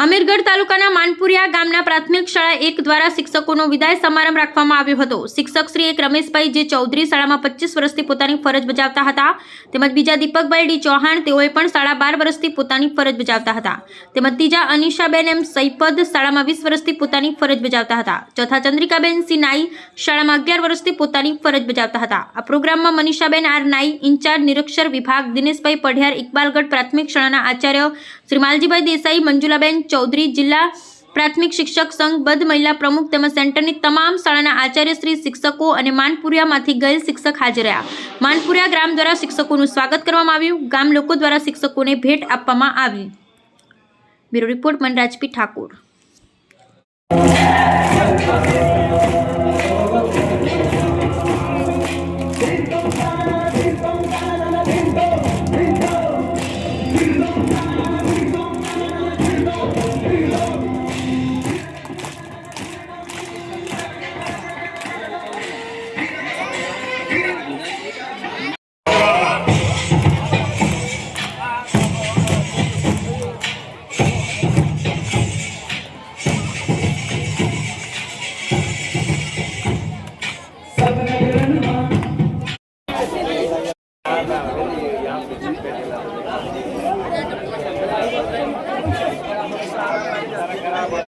અમીરગઢ તાલુકાના માનપુરિયા ગામના પ્રાથમિક શાળા 1 દ્વારા શિક્ષકોનો વિદાય સમારંભ રાખવામાં આવ્યો હતો। શિક્ષક શ્રી એક રમેશભાઈ જે ચૌધરી શાળામાં 25 વર્ષથી પોતાની ફરજ બજાવતા હતા, તેમજ બીજા દીપકભાઈ ડી ચૌહાણ તેઓએ પણ શાળા 12 વર્ષથી પોતાની ફરજ બજાવતા હતા, તેમજ ત્રીજા અનિશાબેન એમ સૈપદ શાળામાં 20 વર્ષથી પોતાની ફરજ બજાવતા હતા, ચોથા ચંદ્રિકાબેન સી નાઈ શાળામાં 11 વર્ષથી પોતાની ફરજ બજાવતા હતા। આ પ્રોગ્રામમાં મનીષાબેન આર નાઈ ઇન્ચાર્જ નિરીક્ષર વિભાગ, દિનેશભાઈ પઢિયાર ઇકબાલગઢ પ્રાથમિક શાળાના આચાર્ય શ્રી માલજીભાઈ દેસાઈ, મંજુલાબેન ચૌધરી જિલ્લા પ્રાથમિક શિક્ષક સંઘ બધ મહિલા પ્રમુખ તેમજ સેન્ટરની તમામ શાળાના આચાર્યશ્રી, શિક્ષકો અને માનપુરિયામાંથી ગયેલ શિક્ષક હાજર રહ્યા। માનપુરિયા ગ્રામ દ્વારા શિક્ષકોનું સ્વાગત કરવામાં આવ્યું। ગામ લોકો દ્વારા શિક્ષકોને ભેટ આપવામાં આવી। બ્યુરો રિપોર્ટ મનરાજ પી ઠાકોર।